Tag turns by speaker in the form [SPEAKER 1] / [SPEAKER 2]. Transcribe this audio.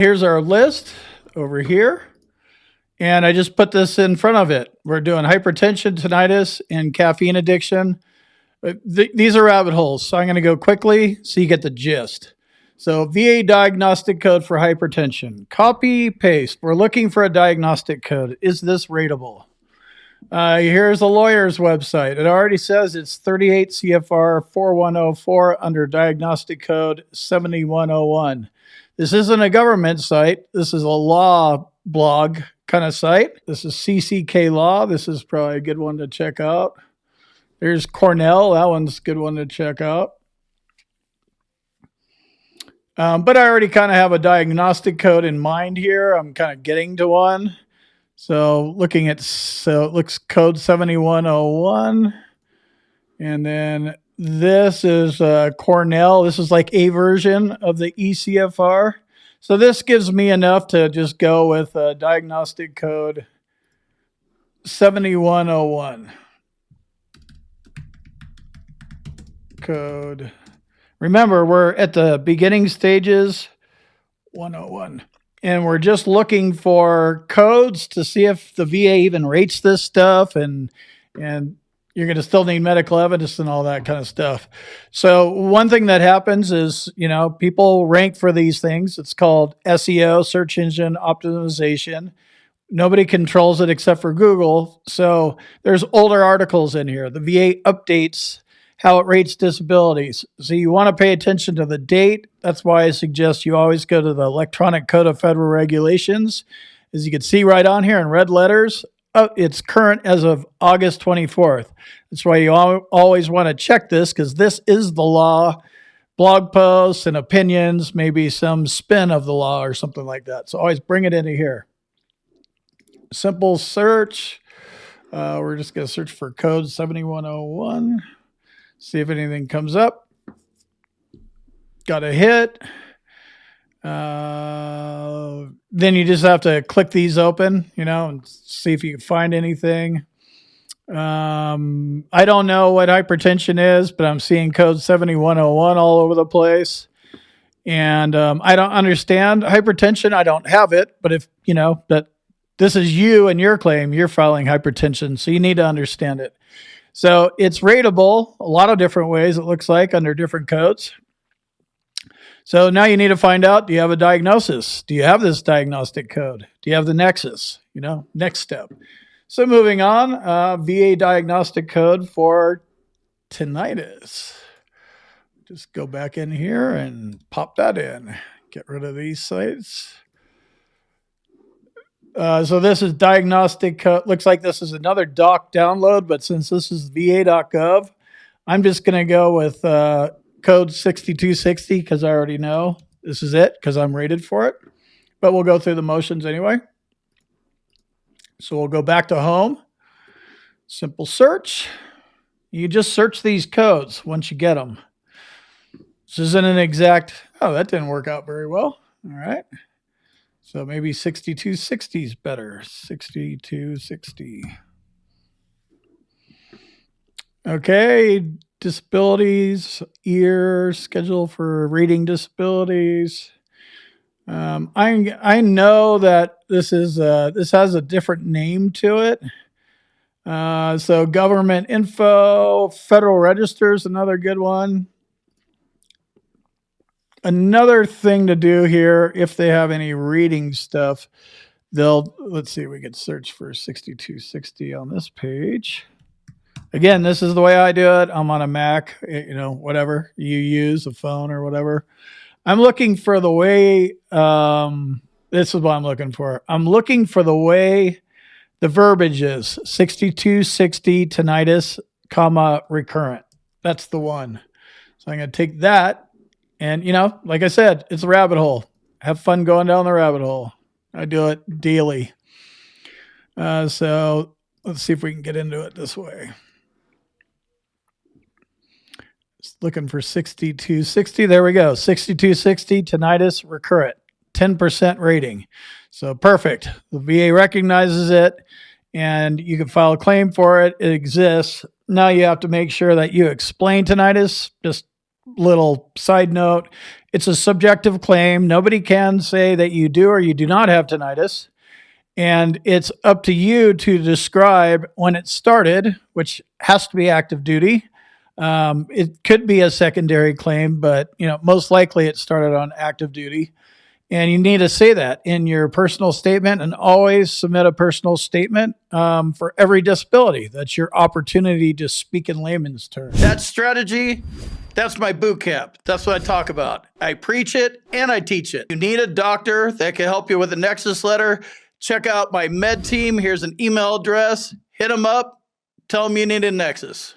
[SPEAKER 1] Here's our list over here. And I just put this in front of it. We're doing hypertension, tinnitus, and caffeine addiction. These are rabbit holes, so I'm going to go quickly so you get the gist. So VA diagnostic code for hypertension. Copy, paste. We're looking for a diagnostic code. Is this rateable? Here's a lawyer's website. It already says it's 38 CFR 4104 under diagnostic code 7101. This isn't a government site. This is a law blog kind of site. This is CCK Law. This is probably a good one to check out. There's Cornell. That one's a good one to check out. But I already kind of have a diagnostic code in mind here. I'm kind of getting to one. So it looks code 7101. And then this is Cornell. This is like a version of the ECFR. So this gives me enough to just go with diagnostic code 7101. Code. Remember, we're at the beginning stages, 101. And we're just looking for codes to see if the VA even rates this stuff, and you're going to still need medical evidence and all that kind of stuff. So one thing that happens is, people rank for these things. It's called SEO, search engine optimization. Nobody controls it except for Google. So there's older articles in here. The VA updates how it rates disabilities. So you want to pay attention to the date. That's why I suggest you always go to the Electronic Code of Federal Regulations. As you can see right on here in red letters, it's current as of August 24th. That's why you always want to check this, because this is the law. Blog posts and opinions, maybe some spin of the law or something like that. So always bring it into here. Simple search. We're just going to search for code 7101. See if anything comes up. Got a hit. Then you just have to click these open, and see if you can find anything. I don't know what hypertension is, but I'm seeing code 7101 all over the place. And I don't understand hypertension. I don't have it. But if, that this is you and your claim, you're filing hypertension. So you need to understand it. So it's rateable a lot of different ways, it looks like, under different codes. So now you need to find out, do you have a diagnosis? Do you have this diagnostic code? Do you have the nexus? Next step. So moving on, VA diagnostic code for tinnitus. Just go back in here and pop that in. Get rid of these sites. So this is diagnostic code. Looks like this is another doc download, but since this is va.gov, I'm just going to go with code 6260 because I already know this is it because I'm rated for it. But we'll go through the motions anyway. So we'll go back to home. Simple search. You just search these codes once you get them. This isn't an exact... Oh, that didn't work out very well. All right. So maybe 6260 is better. 6260. Okay, disabilities, ear, schedule for reading disabilities. I know that this has a different name to it. So government info, Federal Register is another good one. Another thing to do here, if they have any reading stuff, let's see, we could search for 6260 on this page. Again, this is the way I do it. I'm on a Mac, whatever you use, a phone or whatever. I'm looking for the way, this is what I'm looking for. I'm looking for the way the verbiage is 6260 tinnitus, recurrent. That's the one. So I'm going to take that. And, like I said, it's a rabbit hole. Have fun going down the rabbit hole. I do it daily. So let's see if we can get into it this way. Just looking for 6260. There we go. 6260 tinnitus recurrent. 10% rating. So perfect. The VA recognizes it and you can file a claim for it. It exists. Now you have to make sure that you explain tinnitus. Just little side note, it's a subjective claim. Nobody can say that you do or you do not have tinnitus. And it's up to you to describe when it started, which has to be active duty. It could be a secondary claim, but most likely it started on active duty. And you need to say that in your personal statement, and always submit a personal statement for every disability. That's your opportunity to speak in layman's terms. That strategy, that's my boot camp. That's what I talk about. I preach it and I teach it. You need a doctor that can help you with a Nexus letter. Check out my med team. Here's an email address. Hit them up. Tell them you need a Nexus.